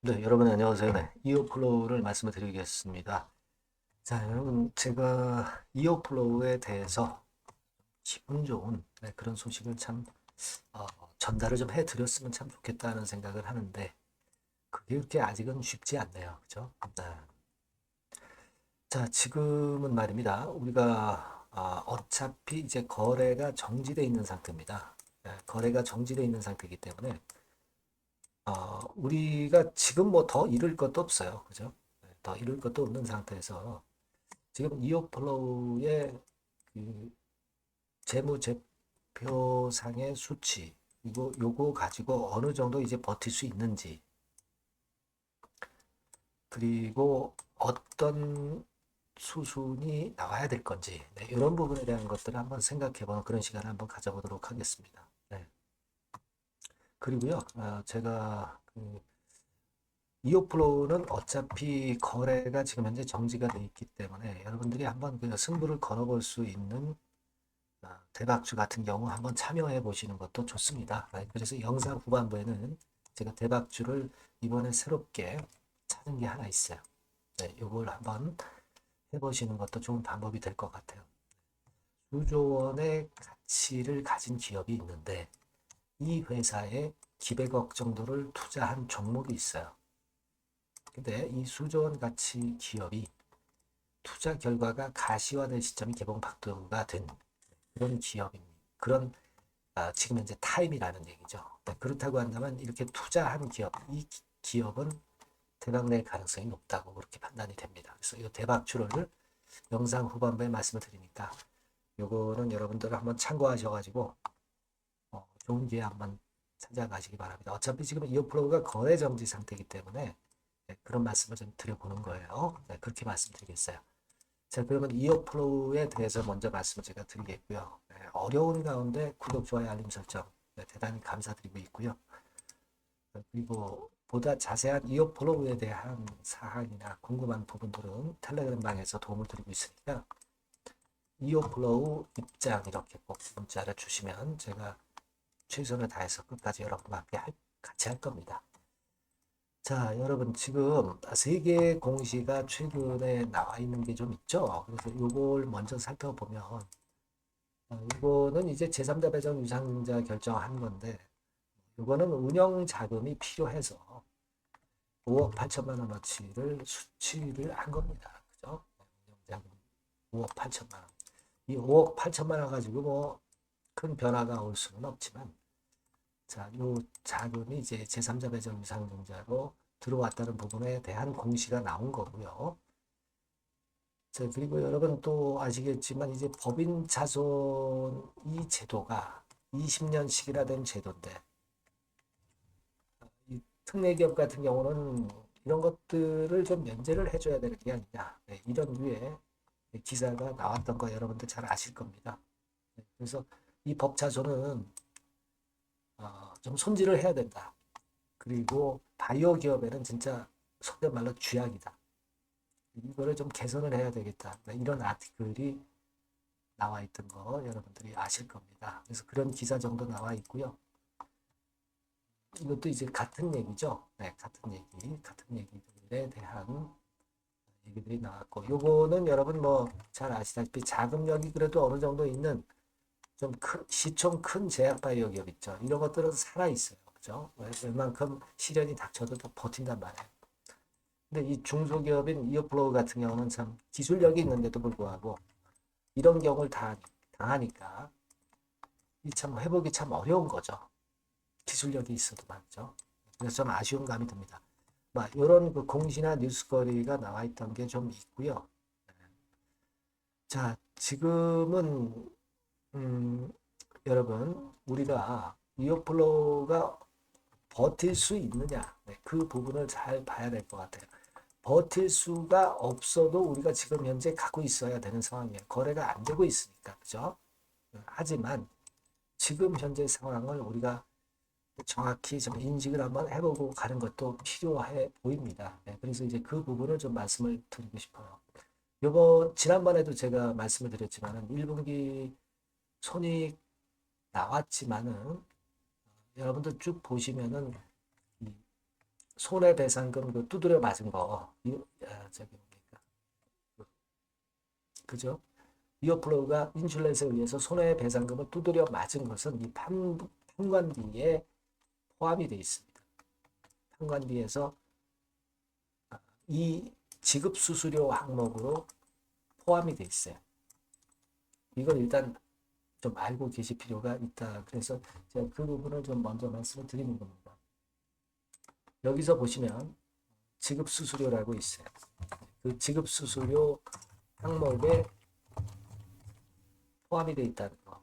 네, 여러분 안녕하세요. 네, 이어플로우를 말씀을 드리겠습니다. 자, 여러분 제가 이어플로우에 대해서 기분 좋은 그런 소식을 참 어, 전달을 좀 해드렸으면 참 좋겠다는 생각을 하는데 그게 그렇게 아직은 쉽지 않네요. 그죠? 네. 자, 지금은 말입니다. 우리가 어차피 이제 거래가 정지되어 있는 상태입니다. 거래가 정지되어 있는 상태이기 때문에 우리가 지금 뭐 더 잃을 것도 없어요. 그죠? 더 잃을 것도 없는 상태에서 지금 이어플로우의 그 재무제표상의 수치, 이거 요거 가지고 어느 정도 이제 버틸 수 있는지, 그리고 어떤 수순이 나와야 될 건지, 네, 이런 부분에 대한 것들을 한번 생각해보는 그런 시간을 한번 가져보도록 하겠습니다. 네. 그리고요, 제가 이어플로우는 어차피 거래가 지금 현재 정지가 돼 있기 때문에 여러분들이 한번 그 승부를 걸어볼 수 있는 대박주 같은 경우 한번 참여해 보시는 것도 좋습니다. 그래서 영상 후반부에는 제가 대박주를 이번에 새롭게 찾은 게 하나 있어요. 네, 이걸 한번 해보시는 것도 좋은 방법이 될 것 같아요. 수조 원의 가치를 가진 기업이 있는데 이 회사에 기백억 정도를 투자한 종목이 있어요. 근데 이 수조 원 가치 기업이 투자 결과가 가시화될 시점이 개봉 박두가 된 그런 기업입니다. 그런 지금 현재 타임이라는 얘기죠. 네, 그렇다고 한다면 이렇게 투자한 기업, 이 기업은 대박 낼 가능성이 높다고 그렇게 판단이 됩니다. 그래서 이 대박주를 영상 후반부에 말씀을 드리니까 요거는 여러분들 한번 참고하셔가지고 좋은 기회 한번 찾아가시기 바랍니다. 어차피 지금 이어플로우가 거래 정지 상태이기 때문에 네, 그런 말씀을 좀 드려보는 거예요. 네, 그렇게 말씀드리겠어요. 자, 그러면 이어플로우에 대해서 먼저 말씀을 제가 드리겠고요. 네, 어려운 가운데 구독, 좋아요, 알림 설정 네, 대단히 감사드리고 있고요. 그리고 보다 자세한 이어플로우에 대한 사항이나 궁금한 부분들은 텔레그램 방에서 도움을 드리고 있으니까 이어플로우 입장 이렇게 꼭 문자를 주시면 제가 최선을 다해서 끝까지 여러분과 함께 같이 할 겁니다. 자, 여러분 지금 세 개의 공시가 최근에 나와 있는 게 좀 있죠. 그래서 이걸 먼저 살펴보면 이거는 이제 제3자 배정 유상증자 결정한 건데 이거는 운영 자금이 필요해서 5억 8천만 원어치를 수취를 한 겁니다. 그죠? 운영 자금 5억 8천만 원. 이 5억 8천만 원 가지고 뭐 큰 변화가 올 수는 없지만 자, 요 자금이 이제 제3자 배정 유상증자로 들어왔다는 부분에 대한 공시가 나온 거고요. 자, 그리고 여러분 또 아시겠지만 이제 법인 자손 이 제도가 20년씩이나 된 제도인데 이 특례기업 같은 경우는 이런 것들을 좀 면제를 해줘야 되는 게 아니냐. 네, 이런 류의 기사가 나왔던 거 여러분들 잘 아실 겁니다. 네, 그래서 이 법차소는 좀 손질을 해야 된다. 그리고 바이오 기업에는 진짜 속된 말로 쥐약이다. 이거를 좀 개선을 해야 되겠다. 네, 이런 아티클이 나와 있던 거 여러분들이 아실 겁니다. 그래서 그런 기사 정도 나와 있고요. 이것도 이제 같은 얘기죠. 네, 같은 얘기들에 대한 얘기들이 나왔고, 요거는 여러분 뭐 잘 아시다시피 자금력이 그래도 어느 정도 있는 좀 큰, 시총 큰 제약 바이오 기업 있죠. 이런 것들은 살아 있어요. 그죠? 웬만큼 시련이 닥쳐도 더 버틴단 말이에요. 근데 이 중소기업인 이어플로우 같은 경우는 참 기술력이 있는데도 불구하고 이런 경우를 당하니까 이 참 회복이 참 어려운 거죠. 기술력이 있어도 말이죠. 그래서 좀 아쉬운 감이 듭니다. 막 이런 그 공시나 뉴스거리가 나와 있던 게 좀 있고요. 자, 지금은 여러분 우리가 이어플로우가 버틸 수 있느냐 네, 그 부분을 잘 봐야 될 것 같아요. 버틸 수가 없어도 우리가 지금 현재 갖고 있어야 되는 상황이에요. 거래가 안 되고 있으니까 그죠? 하지만 지금 현재 상황을 우리가 정확히 좀 인식을 한번 해보고 가는 것도 필요해 보입니다. 네, 그래서 이제 그 부분을 좀 말씀을 드리고 싶어요. 지난번에도 제가 말씀을 드렸지만은 1분기 손익 나왔지만은 여러분들 쭉 보시면은 손해배상금 그 두드려 맞은 거, 저기 뭡니까? 그죠? 이어플로우가 인슐렛에 의해서 손해배상금을 두드려 맞은 것은 이 판관비에 포함이 되어 있습니다. 판관비에서 이 지급수수료 항목으로 포함이 되어 있어요. 이걸 일단 좀 알고 계실 필요가 있다. 그래서 제가 그 부분을 좀 먼저 말씀을 드리는 겁니다. 여기서 보시면 지급수수료라고 있어요. 그 지급수수료 항목에 포함이 되어 있다는 거.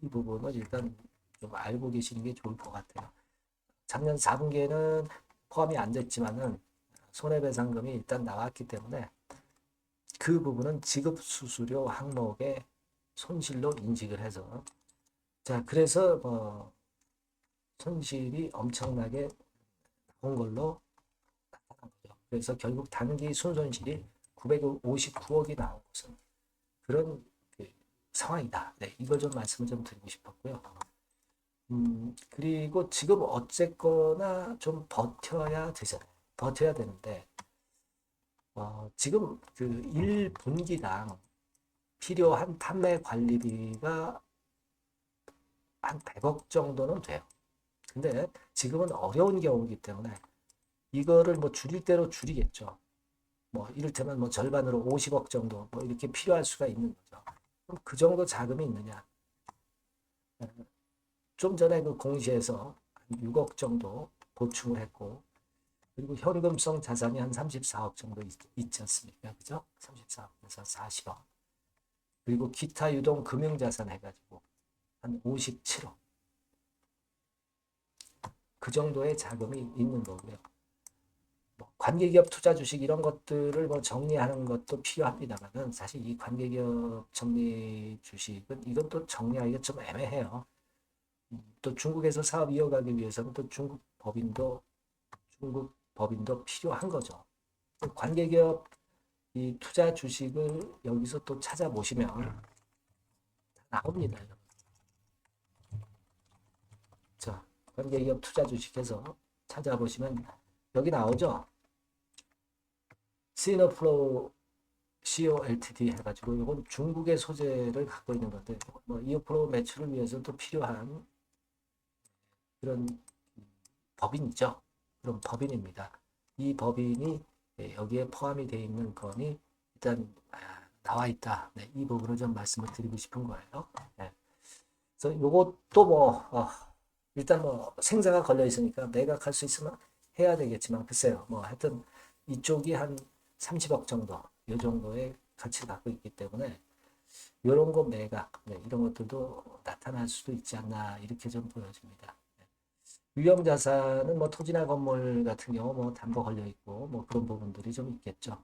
이 부분을 일단 좀 알고 계시는 게 좋을 것 같아요. 작년 4분기에는 포함이 안 됐지만은 손해배상금이 일단 나왔기 때문에 그 부분은 지급수수료 항목의 손실로 인식을 해서 자 그래서 손실이 엄청나게 나온 걸로 나타난 거죠. 그래서 결국 단기 순손실이 959억이 나온 것은 그런 그 상황이다. 네, 이걸 좀 말씀을 좀 드리고 싶었고요. 그리고 지금 어쨌거나 좀 버텨야 되잖아요. 버텨야 되는데 지금 그 1분기당 필요한 판매 관리비가 한 100억 정도는 돼요. 근데 지금은 어려운 경우이기 때문에 이거를 뭐 줄일 대로 줄이겠죠. 뭐 이를테면 뭐 절반으로 50억 정도 뭐 이렇게 필요할 수가 있는 거죠. 그럼 그 정도 자금이 있느냐? 좀 전에 그 공시에서 6억 정도 보충을 했고 그리고 현금성 자산이 한 34억 정도 있지 않습니까? 그죠? 34억에서 40억. 그리고 기타 유동 금융자산 해가지고 한 57억. 그 정도의 자금이 있는 거고요. 뭐 관계기업 투자 주식 이런 것들을 뭐 정리하는 것도 필요합니다만은 사실 이 관계기업 정리 주식은 이건 또 정리하기가 좀 애매해요. 또 중국에서 사업 이어가기 위해서는 또 중국 법인도 필요한 거죠. 관계기업 이 투자 주식을 여기서 또 찾아보시면 나옵니다. 자, 관계기업 투자 주식에서 찾아보시면 여기 나오죠. 시너플로우 CO Ltd 해가지고 이건 중국의 소재를 갖고 있는 건데 뭐 이어플로우 매출을 위해서 또 필요한 그런 법인이죠. 그런 법인입니다. 이 법인이 여기에 포함이 되어 있는 건이 일단 나와 있다. 네, 이 부분을 좀 말씀을 드리고 싶은 거예요. 네. 그래서 요것도 일단 뭐 생사가 걸려 있으니까 매각할 수 있으면 해야 되겠지만 글쎄요. 뭐 하여튼 이쪽이 한 30억 정도 이 정도의 가치를 갖고 있기 때문에 이런 거 매각 이런 것들도 나타날 수도 있지 않나 이렇게 좀 보여집니다. 유형 자산은 뭐 토지나 건물 같은 경우 뭐 담보 걸려 있고 뭐 그런 부분들이 좀 있겠죠.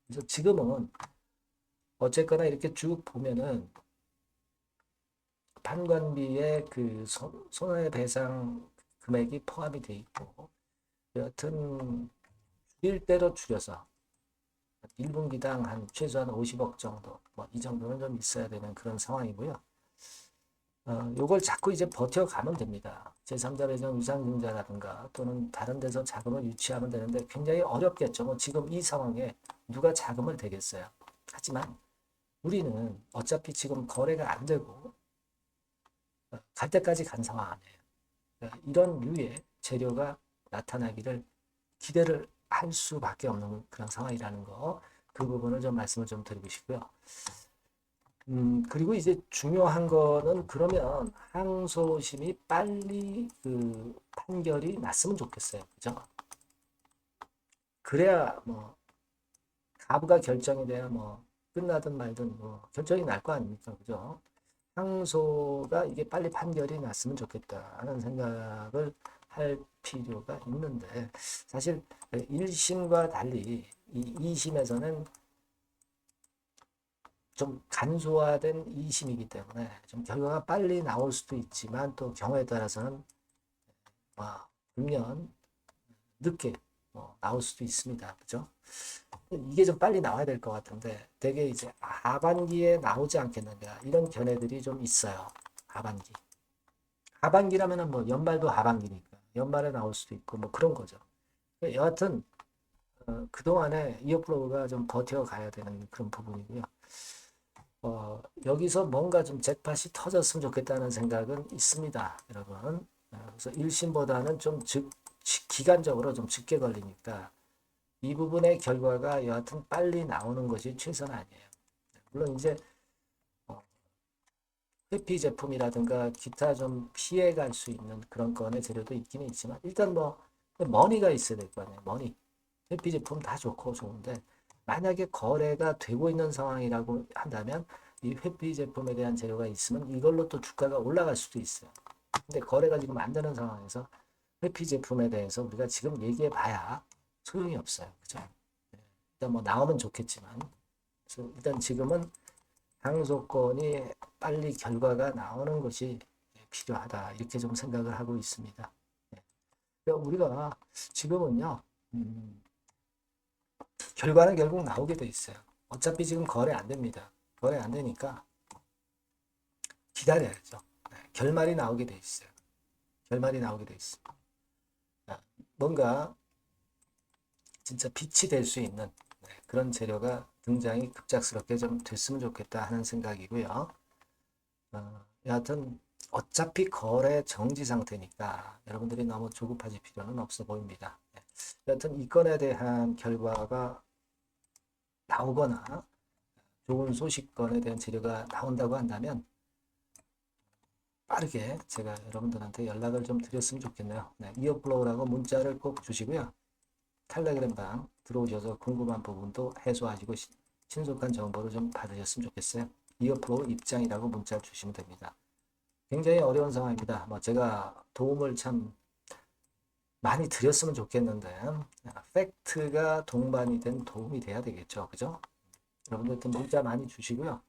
그래서 지금은 어쨌거나 이렇게 쭉 보면은 판관비에 그 손해배상 금액이 포함이 돼 있고 여하튼 줄일 대로 줄여서 1분기당 한 최소한 50억 정도 뭐 이 정도는 좀 있어야 되는 그런 상황이고요. 요걸 자꾸 이제 버텨가면 됩니다. 제3자 배정 유상증자라든가 또는 다른 데서 자금을 유치하면 되는데 굉장히 어렵겠죠. 뭐 지금 이 상황에 누가 자금을 대겠어요. 하지만 우리는 어차피 지금 거래가 안 되고 갈 때까지 간 상황 아니에요. 그러니까 이런 류의 재료가 나타나기를 기대를 할 수밖에 없는 그런 상황이라는 거, 그 부분을 좀 말씀을 좀 드리고 싶고요. 그리고 이제 중요한 거는 그러면 항소심이 빨리 그 판결이 났으면 좋겠어요. 그죠? 그래야 뭐 가부가 결정이 돼야 뭐 끝나든 말든 뭐 결정이 날 거 아닙니까? 그죠? 항소가 이게 빨리 판결이 났으면 좋겠다 하는 생각을 할 필요가 있는데 사실 1심과 달리 이 2심에서는 좀 간소화된 2심이기 때문에 좀 결과가 빨리 나올 수도 있지만 또 경우에 따라서는 분명 늦게 나올 수도 있습니다. 그죠? 이게 좀 빨리 나와야 될 것 같은데 되게 이제 하반기에 나오지 않겠느냐 이런 견해들이 좀 있어요. 하반기. 하반기라면은 뭐 연말도 하반기니까 연말에 나올 수도 있고 뭐 그런 거죠. 여하튼 그동안에 이어플로우가 좀 버텨가야 되는 그런 부분이고요. 여기서 뭔가 좀 잭팟이 터졌으면 좋겠다는 생각은 있습니다, 여러분. 그래서 1심보다는 좀 기간적으로 좀 쉽게 걸리니까 이 부분의 결과가 여하튼 빨리 나오는 것이 최선 아니에요. 물론 이제 회피 제품이라든가 기타 좀 피해갈 수 있는 그런 건의 재료도 있기는 있지만 일단 뭐 머니가 있어야 될 거 아니에요. 머니. 회피 제품 다 좋고 좋은데 만약에 거래가 되고 있는 상황이라고 한다면 이 회피 제품에 대한 재료가 있으면 이걸로 또 주가가 올라갈 수도 있어요. 근데 거래가 지금 안 되는 상황에서 회피 제품에 대해서 우리가 지금 얘기해 봐야 소용이 없어요. 그죠? 일단 뭐 나오면 좋겠지만 그래서 일단 지금은 항소건이 빨리 결과가 나오는 것이 필요하다. 이렇게 좀 생각을 하고 있습니다. 그러니까 우리가 지금은요, 결과는 결국 나오게 돼 있어요. 어차피 지금 거래 안 됩니다. 거래 안 되니까 기다려야죠. 결말이 나오게 돼 있어요. 결말이 나오게 돼 있어요. 뭔가 진짜 빛이 될 수 있는 그런 재료가 등장이 급작스럽게 좀 됐으면 좋겠다 하는 생각이고요. 여하튼 어차피 거래 정지 상태니까 여러분들이 너무 조급하실 필요는 없어 보입니다. 여하튼 이 건에 대한 결과가 나오거나 좋은 소식건에 대한 재료가 나온다고 한다면 빠르게 제가 여러분들한테 연락을 좀 드렸으면 좋겠네요. 이어플로우라고 문자를 꼭 주시고요. 텔레그램 방 들어오셔서 궁금한 부분도 해소하시고 신속한 정보를 좀 받으셨으면 좋겠어요. 이어플로우 입장이라고 문자 주시면 됩니다. 굉장히 어려운 상황입니다. 뭐 제가 도움을 참 많이 드렸으면 좋겠는데 팩트가 동반이 된 도움이 돼야 되겠죠. 그죠? 여러분들 문자 많이 주시고요.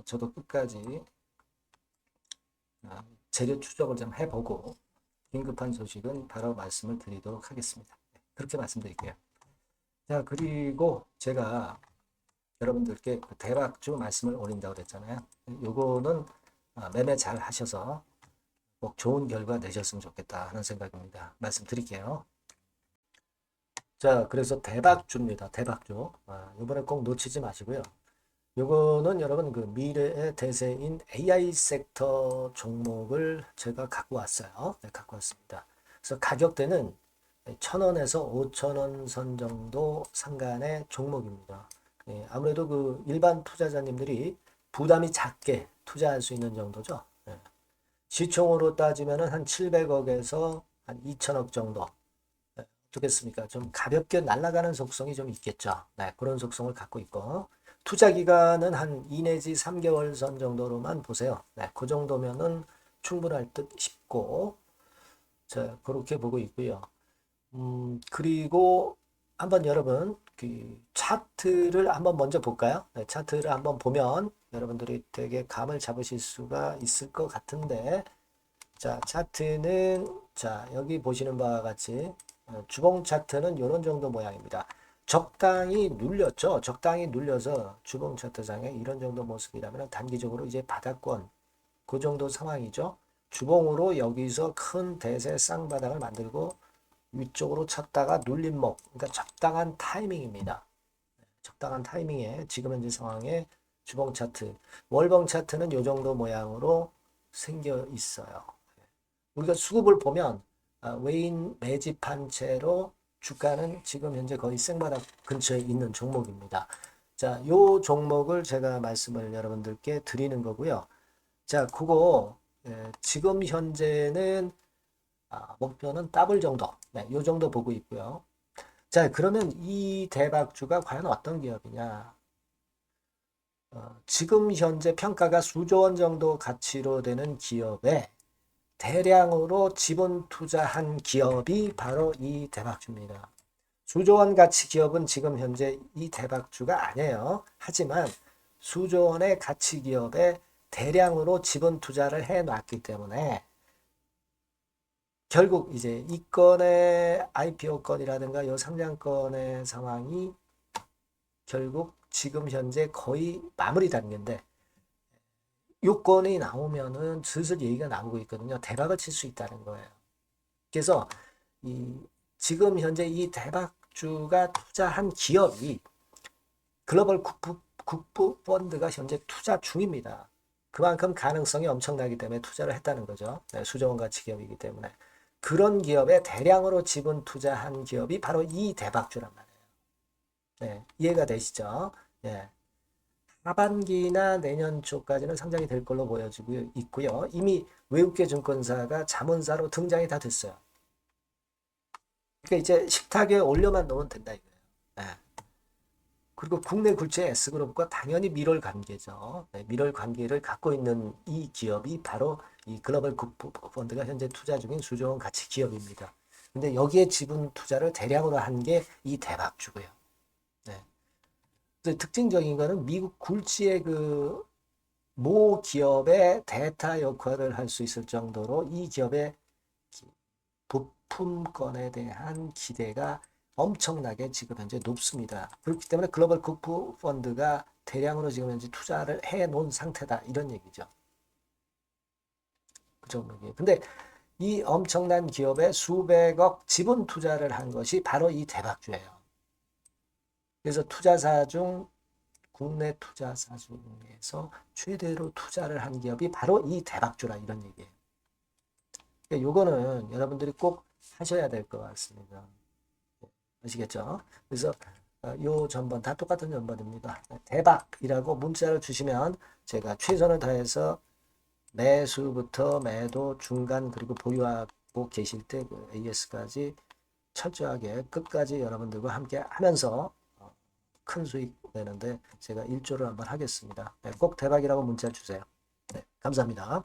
저도 끝까지 재료 추적을 좀 해보고 긴급한 소식은 바로 말씀을 드리도록 하겠습니다. 그렇게 말씀드릴게요. 자, 그리고 제가 여러분들께 그 대박주 말씀을 올린다고 그랬잖아요. 요거는 매매 잘 하셔서 꼭 좋은 결과 내셨으면 좋겠다 하는 생각입니다. 말씀드릴게요. 자, 그래서 대박주입니다. 대박주. 이번에 꼭 놓치지 마시고요. 요거는 여러분 그 미래의 대세인 AI 섹터 종목을 제가 갖고 왔어요. 네, 갖고 왔습니다. 그래서 가격대는 1,000원에서 5,000원 선 정도 상간의 종목입니다. 아무래도 그 일반 투자자님들이 부담이 작게 투자할 수 있는 정도죠. 시총으로 따지면 한 700억에서 한 2천억 정도. 어떻겠습니까? 좀 가볍게 날아가는 속성이 좀 있겠죠. 네, 그런 속성을 갖고 있고 투자 기간은 한 2 내지 3개월 선 정도로만 보세요. 네, 그 정도면은 충분할 듯 싶고 자, 그렇게 보고 있고요. 그리고 한번 여러분 그 차트를 한번 먼저 볼까요? 네, 차트를 한번 보면 여러분들이 되게 감을 잡으실 수가 있을 것 같은데 자, 차트는 자, 여기 보시는 바와 같이 주봉 차트는 이런 정도 모양입니다. 적당히 눌렸죠. 적당히 눌려서 주봉 차트상에 이런 정도 모습이라면 단기적으로 이제 바닥권 그 정도 상황이죠. 주봉으로 여기서 큰 대세 쌍바닥을 만들고 위쪽으로 쳤다가 눌림목 그러니까 적당한 타이밍입니다. 적당한 타이밍에 지금 현재 상황에 주봉 차트 월봉 차트는 이 정도 모양으로 생겨 있어요. 우리가 수급을 보면 외인 매집한 채로 주가는 지금 현재 거의 생바닥 근처에 있는 종목입니다. 자, 요 종목을 제가 말씀을 여러분들께 드리는 거고요. 자, 그거 지금 현재는 목표는 더블 정도, 네, 요 정도 보고 있고요. 자, 그러면 이 대박주가 과연 어떤 기업이냐? 지금 현재 평가가 수조 원 정도 가치로 되는 기업에 대량으로 지분 투자한 기업이 바로 이 대박주입니다. 수조 원 가치 기업은 지금 현재 이 대박주가 아니에요. 하지만 수조 원의 가치 기업에 대량으로 지분 투자를 해 놨기 때문에 결국 이제 이 건의 IPO 건이라든가 이 상장건의 상황이 결국 지금 현재 거의 마무리 단계인데 요건이 나오면은 슬슬 얘기가 나오고 있거든요. 대박을 칠 수 있다는 거예요. 그래서 이 지금 현재 이 대박주가 투자한 기업이 글로벌 국부 펀드가 현재 투자 중입니다. 그만큼 가능성이 엄청나기 때문에 투자를 했다는 거죠. 네, 수조원 가치 기업이기 때문에. 그런 기업에 대량으로 지분 투자한 기업이 바로 이 대박주란 말이에요. 네, 이해가 되시죠? 예. 하반기나 내년 초까지는 상장이 될 걸로 보여지고 있고요. 이미 외국계 증권사가 자문사로 등장이 다 됐어요. 그러니까 이제 식탁에 올려만 놓으면 된다 이거예요. 네. 그리고 국내 굴지의 S그룹과 당연히 밀월 관계죠. 네, 밀월 관계를 갖고 있는 이 기업이 바로 이 글로벌 국부펀드가 현재 투자 중인 수조원 가치 기업입니다. 근데 여기에 지분 투자를 대량으로 한 게 이 대박주고요. 네. 특징적인 거는 미국 굴지의 그 모 기업의 대타 역할을 할 수 있을 정도로 이 기업의 부품권에 대한 기대가 엄청나게 지금 현재 높습니다. 그렇기 때문에 글로벌 국부 펀드가 대량으로 지금 현재 투자를 해 놓은 상태다. 이런 얘기죠. 그 정도예요. 근데 이 엄청난 기업에 수백억 지분 투자를 한 것이 바로 이 대박주예요. 그래서 투자사 중 국내 투자사 중에서 최대로 투자를 한 기업이 바로 이 대박주라 이런 얘기예요. 그러니까 요거는 여러분들이 꼭 하셔야 될 것 같습니다. 아시겠죠? 그래서 요 전번 다 똑같은 전번입니다. 대박이라고 문자를 주시면 제가 최선을 다해서 매수부터 매도, 중간 그리고 보유하고 계실 때 그 AS까지 철저하게 끝까지 여러분들과 함께 하면서 큰 수익 내는데 제가 일조를 한번 하겠습니다. 네, 꼭 대박이라고 문자 주세요. 네, 감사합니다.